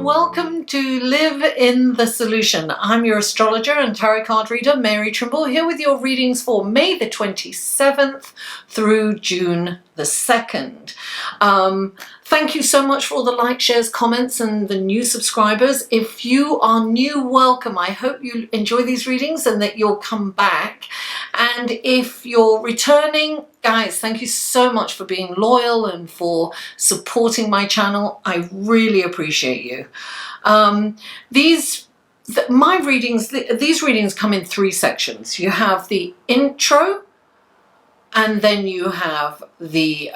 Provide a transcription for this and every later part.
and welcome to Live in the Solution. I'm your astrologer and tarot card reader, Mary Trimble, here with your readings for May the 27th through June the 2nd. Thank you so much for all the likes, shares, comments, and the new subscribers. If you are new, welcome. I hope you enjoy these readings and that you'll come back. And if you're returning, guys, thank you so much for being loyal and for supporting my channel. I really appreciate you. These readings come in three sections. You have the intro, and then you have the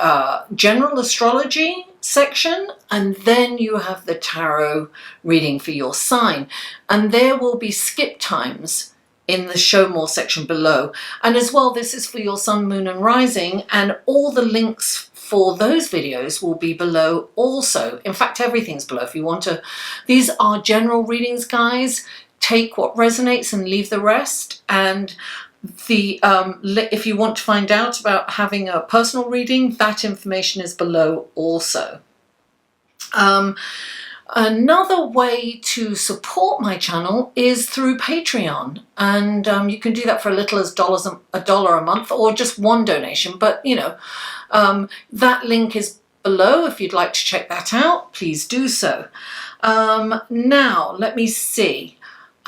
general astrology section, and then you have the tarot reading for your sign. And there will be skip times in the show more section below. And as well, this is for your sun, moon and rising, and all the links for those videos will be below also. In fact, everything's below if you want to. These are general readings, guys. Take what resonates and leave the rest. And if you want to find out about having a personal reading, that information is below also. Another way to support my channel is through Patreon, and you can do that for as little as $1 a month, or just one donation. But you know, that link is below. If you'd like to check that out, please do so. Now let me see.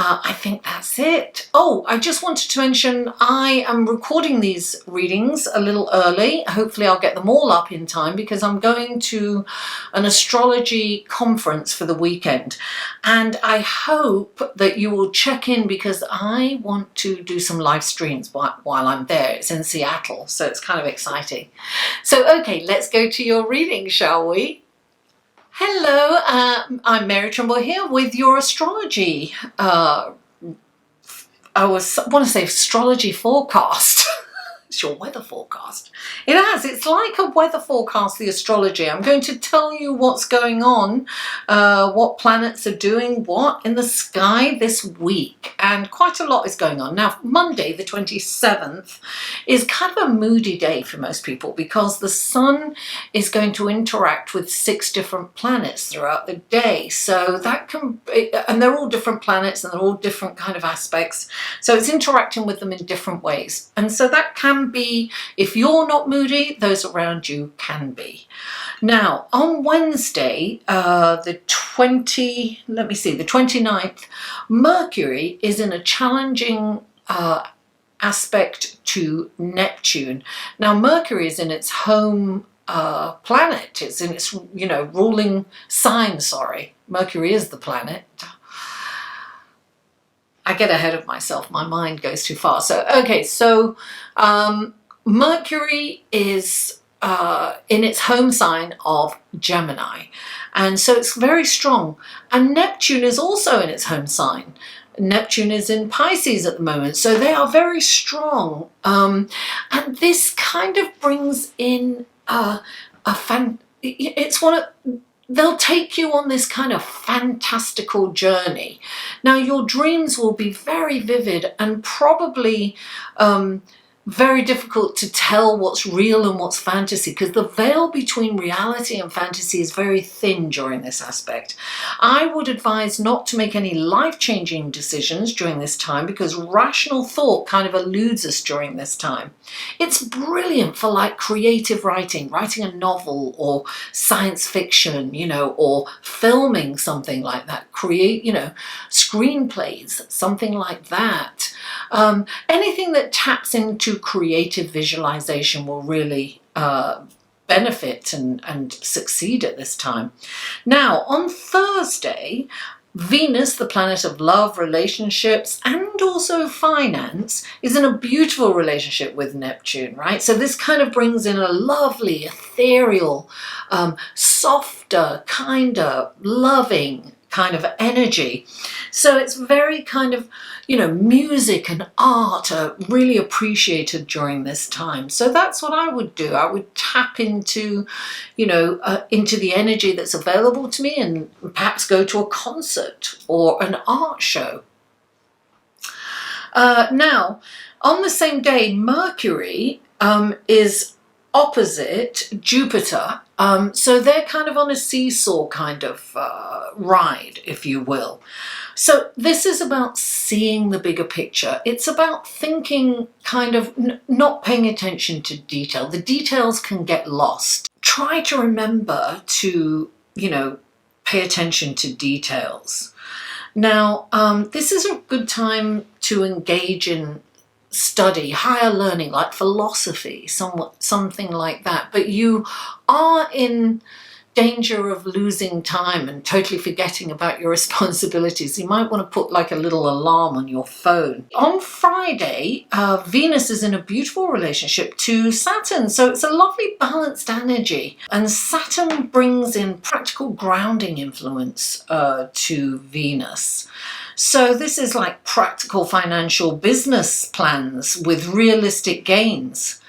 I think that's it. Oh, I just wanted to mention I am recording these readings a little early. Hopefully I'll get them all up in time, because I'm going to an astrology conference for the weekend. And I hope that you will check in, because I want to do some live streams while I'm there. It's in Seattle, so it's kind of exciting. So, okay, let's go to your reading, shall we? Hello, I'm Mary Trimble here with your astrology. I want to say astrology forecast. It's your weather forecast. It's like a weather forecast, the astrology. I'm going to tell you what's going on, what planets are doing what in the sky this week. And quite a lot is going on. Now, Monday, the 27th, is kind of a moody day for most people, because the sun is going to interact with 6 different planets throughout the day. So that and they're all different planets, and they're all different kind of aspects. So it's interacting with them in different ways. And so that can be, if you're not moody, those around you can be. Now, on Wednesday, the 29th, Mercury is in a challenging aspect to Neptune. Now, Mercury is in its home planet. It's in its, ruling sign, sorry. Mercury is the planet. I get ahead of myself. My mind goes too far. So, okay, so Mercury is in its home sign of Gemini. And so it's very strong. And Neptune is also in its home sign. Neptune is in Pisces at the moment. So they are very strong. And this kind of brings in they'll take you on this kind of fantastical journey. Now, your dreams will be very vivid and probably very difficult to tell what's real and what's fantasy, because the veil between reality and fantasy is very thin during this aspect. I would advise not to make any life-changing decisions during this time, because rational thought kind of eludes us during this time. It's brilliant for like creative writing a novel or science fiction, or filming something like that, create, screenplays, something like that. Anything that taps into creative visualization will really benefit and succeed at this time. Now, on Thursday, Venus, the planet of love, relationships, and also finance, is in a beautiful relationship with Neptune, right? So this kind of brings in a lovely, ethereal, softer, kinder, loving kind of energy. So it's very kind of, music and art are really appreciated during this time. So that's what I would do. I would tap into, into the energy that's available to me, and perhaps go to a concert or an art show. Now, on the same day, Mercury is opposite Jupiter. So they're kind of on a seesaw kind of ride, if you will. So this is about seeing the bigger picture. It's about thinking, kind of not paying attention to detail. The details can get lost. Try to remember to, pay attention to details. Now, this is a good time to engage in study, higher learning, like philosophy, something like that. But you are in danger of losing time and totally forgetting about your responsibilities. You might want to put like a little alarm on your phone. On Friday, Venus is in a beautiful relationship to Saturn, so it's a lovely balanced energy. And Saturn brings in practical grounding influence to Venus. So this is like practical financial business plans with realistic gains.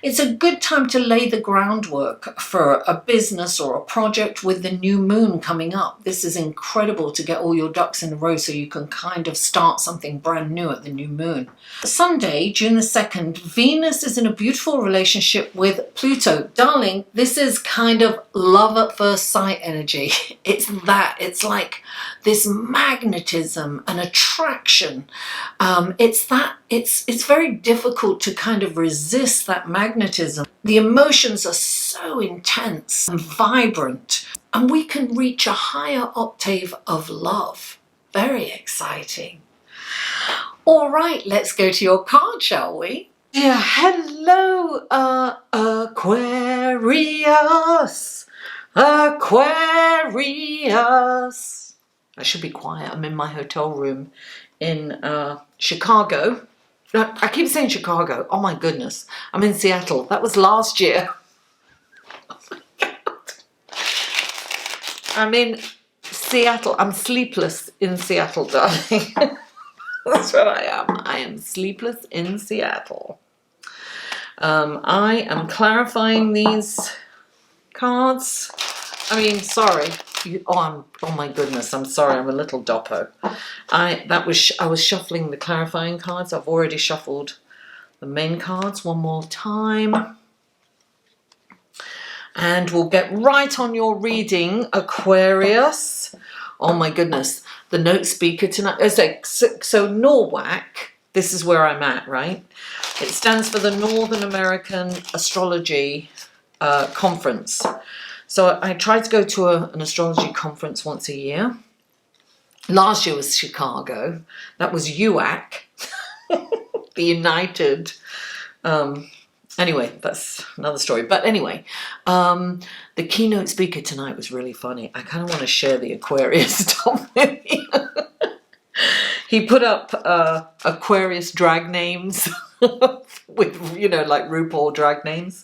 It's a good time to lay the groundwork for a business or a project with the new moon coming up. This is incredible to get all your ducks in a row so you can kind of start something brand new at the new moon. Sunday, June the 2nd, Venus is in a beautiful relationship with Pluto. Darling, this is kind of love at first sight energy. It's like this magnetism and attraction. It's very difficult to kind of resist that magnetism. The emotions are so intense and vibrant, and we can reach a higher octave of love. Very exciting. All right, let's go to your card, shall we? Yeah, hello, Aquarius. Aquarius. I should be quiet. I'm in my hotel room in Chicago. No, I keep saying Chicago. Oh my goodness. I'm in Seattle. That was last year. Oh my God. I'm in Seattle. I'm sleepless in Seattle, darling. That's what I am. I am sleepless in Seattle. I am clarifying these cards. I mean, sorry. Oh my goodness, I'm sorry, I'm a little doppo. I was shuffling the clarifying cards. I've already shuffled the main cards one more time. And we'll get right on your reading, Aquarius. Oh my goodness, the note speaker tonight. So NORWAC, this is where I'm at, right? It stands for the Northern American Astrology Conference. So I try to go to an astrology conference once a year. Last year was Chicago. That was UAC, the United. Anyway, that's another story. But anyway, the keynote speaker tonight was really funny. I kind of want to share the Aquarius stuff with you. He put up Aquarius drag names with, like RuPaul drag names.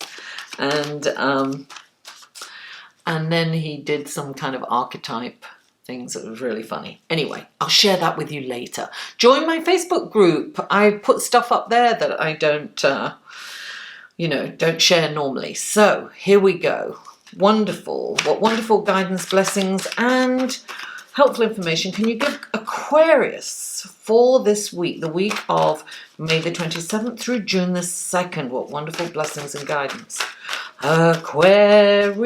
And then he did some kind of archetype things that was really funny. Anyway, I'll share that with you later. Join my Facebook group. I put stuff up there that I don't share normally. So here we go. Wonderful. What wonderful guidance, blessings, and helpful information can you give Aquarius for this week, the week of May the 27th through June the 2nd? What wonderful blessings and guidance. Aquarius.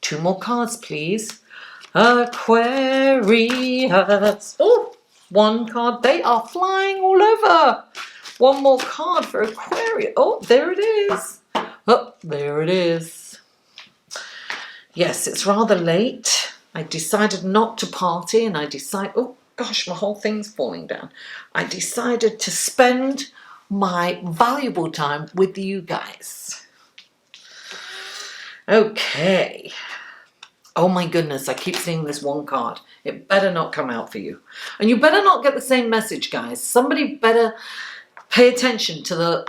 2 more cards, please. Aquarius. Oh, 1 card. They are flying all over. 1 more card for Aquarius. Oh, there it is. Oh, there it is. Yes, it's rather late. I decided not to party, and oh gosh, my whole thing's falling down. I decided to spend my valuable time with you guys. Okay. Oh my goodness, I keep seeing this 1 card. It better not come out for you. And you better not get the same message, guys. Somebody better pay attention to the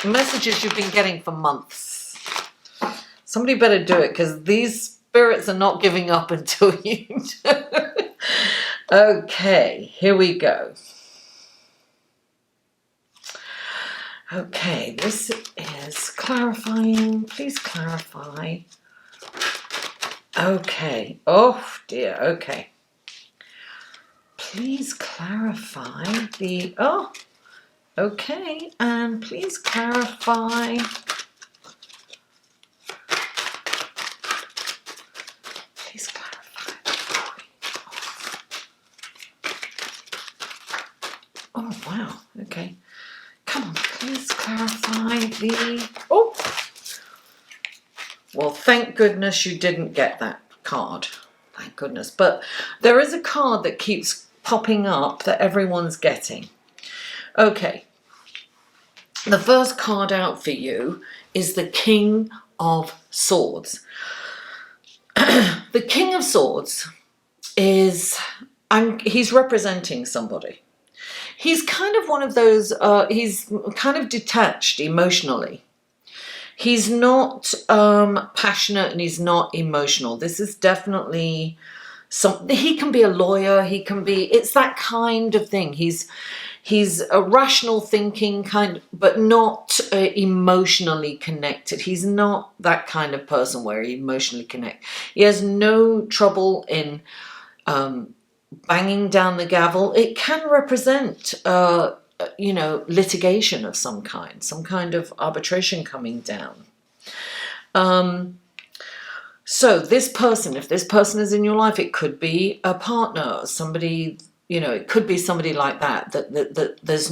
messages you've been getting for months. Somebody better do it, because these spirits are not giving up until you do. Okay, here we go. Okay, this is clarifying. Please clarify. Okay. Oh dear. Okay. Please clarify the Okay, and please clarify. Please clarify. Oh, wow. Okay. Come on, please clarify the... Oh! Well, thank goodness you didn't get that card. Thank goodness. But there is a card that keeps popping up that everyone's getting. Okay. The first card out for you is the King of Swords. The King of Swords is... he's representing somebody. He's kind of one of those... he's kind of detached emotionally. He's not passionate and he's not emotional. This is definitely something. He can be a lawyer. He can be... It's that kind of thing. He's a rational thinking kind, but not emotionally connected. He's not that kind of person where he emotionally connects. He has no trouble in banging down the gavel. It can represent... you know, litigation of some kind of arbitration coming down. So this person, if this person is in your life, it could be a partner, somebody, you know, it could be somebody like that, that there's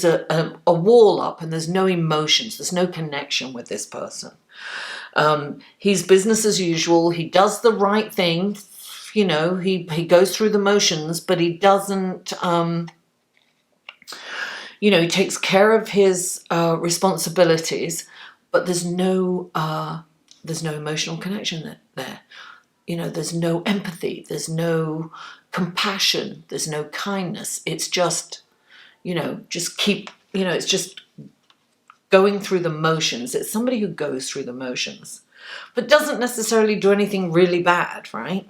a wall up and there's no emotions, there's no connection with this person. He's business as usual. He does the right thing. You know, he goes through the motions, but he doesn't... you know, he takes care of his responsibilities, but there's no emotional connection there. You know, there's no empathy, there's no compassion, there's no kindness. It's just, you know, it's just going through the motions. It's somebody who goes through the motions, but doesn't necessarily do anything really bad, right?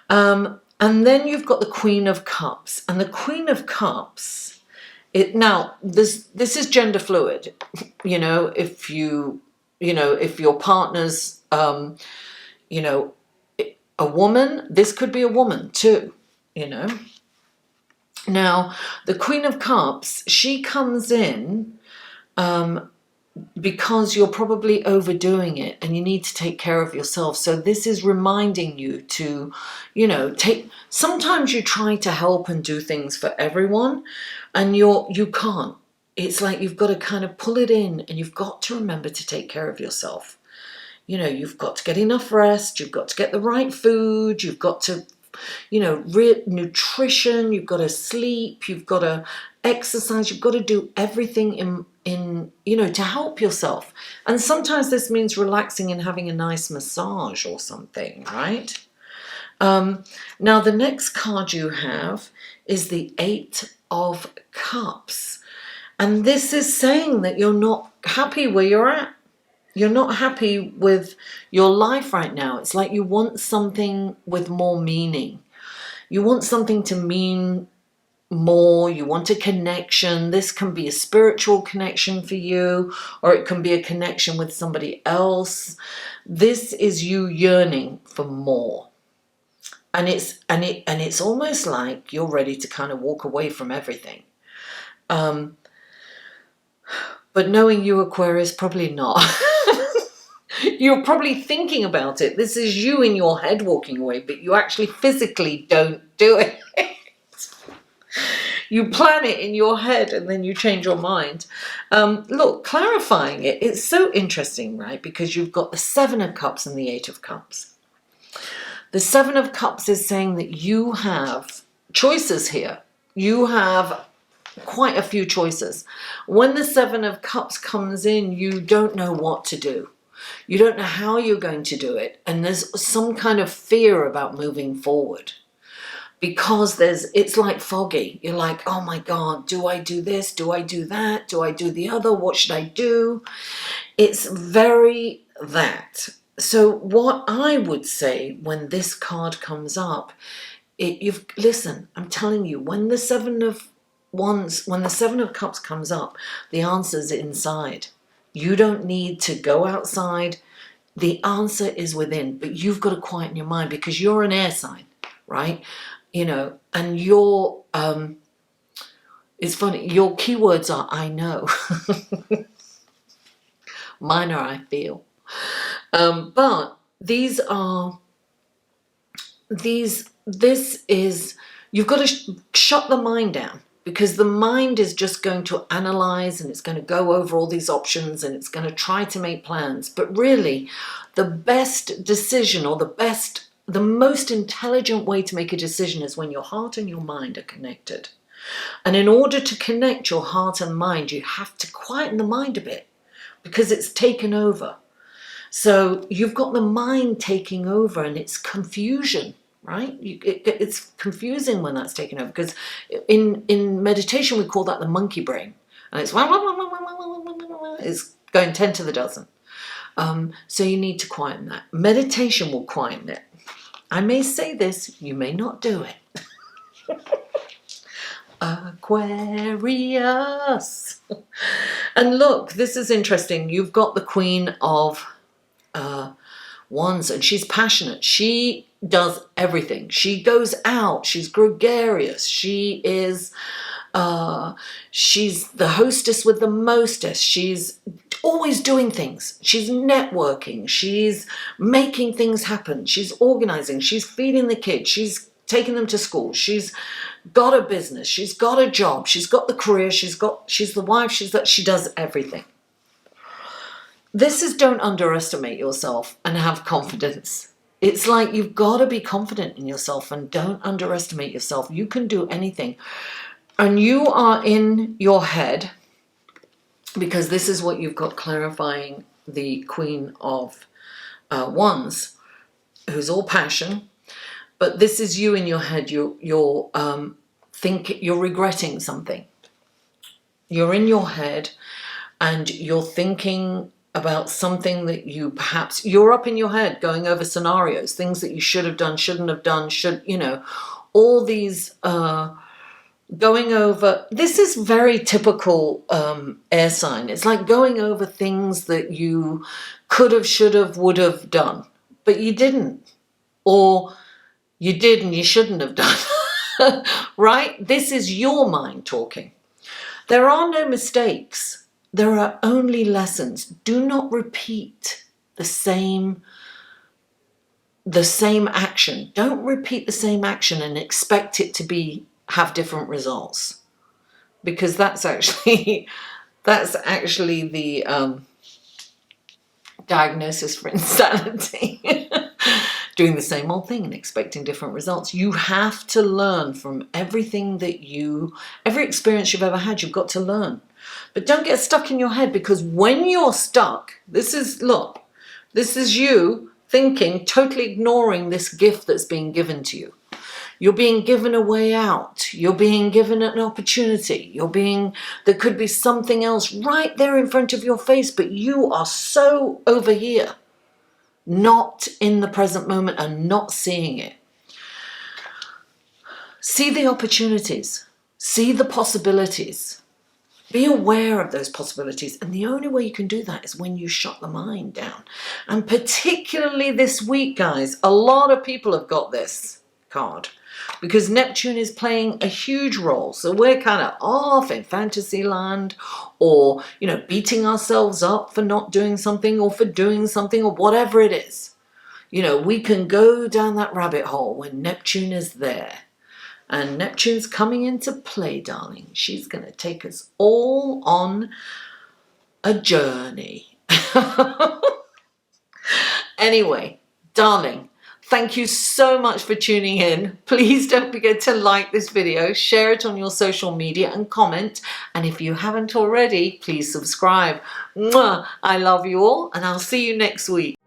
And then you've got the Queen of Cups, and the Queen of Cups... Now, this is gender fluid. You know, if your partner's, you know, a woman, this could be a woman too, you know. Now, the Queen of Cups, she comes in because you're probably overdoing it and you need to take care of yourself. So this is reminding you to, you know, sometimes you try to help and do things for everyone and you can't. It's like you've got to kind of pull it in and you've got to remember to take care of yourself. You know, you've got to get enough rest, you've got to get the right food, you've got to, you know, nutrition, you've got to sleep, you've got to exercise, you've got to do everything in you know, to help yourself. And sometimes this means relaxing and having a nice massage or something, right? Now the next card you have is the Eight of Cups. And this is saying that you're not happy where you're at. You're not happy with your life right now. It's like you want something with more meaning. You want something to mean more. You want a connection. This can be a spiritual connection for you, or it can be a connection with somebody else. This is you yearning for more. And it's almost like you're ready to kind of walk away from everything. But knowing you, Aquarius, probably not. You're probably thinking about it. This is you in your head walking away, but you actually physically don't do it. You plan it in your head and then you change your mind. Look, clarifying it, it's so interesting, right? Because you've got the Seven of Cups and the Eight of Cups. The Seven of Cups is saying that you have choices here. You have quite a few choices. When the Seven of Cups comes in, you don't know what to do. You don't know how you're going to do it. And there's some kind of fear about moving forward. Because it's like foggy. You're like, oh my God, do I do this? Do I do that? Do I do the other? What should I do? It's very that. So what I would say when this card comes up, listen, I'm telling you, when the Seven of Cups comes up, the answer's inside. You don't need to go outside. The answer is within, but you've got to quieten your mind because you're an air sign, right? You know, and It's funny, your keywords are I know. Mine are I feel. But these are, this is, you've got to shut the mind down, because the mind is just going to analyze and it's going to go over all these options and it's going to try to make plans. But really, the best decision, or the most intelligent way to make a decision is when your heart and your mind are connected. And in order to connect your heart and mind, you have to quieten the mind a bit, because it's taken over. So you've got the mind taking over, and it's confusion, right? It's confusing when that's taken over, because in meditation we call that the monkey brain, and it's going 10 to the dozen. So you need to quieten that. Meditation will quieten it. I may say this, you may not do it. Aquarius. And look, this is interesting. You've got the Queen of Wands, and she's passionate. She does everything. She goes out. She's gregarious. She is she's the hostess with the mostest. She's always doing things. She's networking. She's making things happen. She's organizing. She's feeding the kids. She's taking them to school. She's got a business. She's got a job. She's got the career. She's the wife. She does everything. This is, don't underestimate yourself and have confidence. It's like you've got to be confident in yourself and don't underestimate yourself. You can do anything. And you are in your head, because this is what you've got clarifying the Queen of Wands, who's all passion. But this is you in your head. You're regretting something. You're in your head and you're thinking about something that you're up in your head going over scenarios, things that you should have done, shouldn't have done, all these going over. This is very typical air sign. It's like going over things that you could have, should have, would have done, but you didn't, or you did and you shouldn't have done. Right? This is your mind talking. There are no mistakes. There are only lessons. Do not repeat the same action. Don't repeat the same action and expect it to have different results, because that's actually the diagnosis for insanity. Doing the same old thing and expecting different results. You have to learn from every experience you've ever had. You've got to learn. But don't get stuck in your head, because when you're stuck, this is you thinking, totally ignoring this gift that's being given to you. You're being given a way out. You're being given an opportunity. There could be something else right there in front of your face, but you are so over here, not in the present moment and not seeing it. See the opportunities. See the possibilities. Be aware of those possibilities. And the only way you can do that is when you shut the mind down. And particularly this week, guys, a lot of people have got this card, because Neptune is playing a huge role. So we're kind of off in fantasy land, or, beating ourselves up for not doing something, or for doing something, or whatever it is. We can go down that rabbit hole when Neptune is there. And Neptune's coming into play, darling. She's going to take us all on a journey. Anyway, darling, thank you so much for tuning in. Please don't forget to like this video, share it on your social media and comment. And if you haven't already, please subscribe. Mwah! I love you all, and I'll see you next week.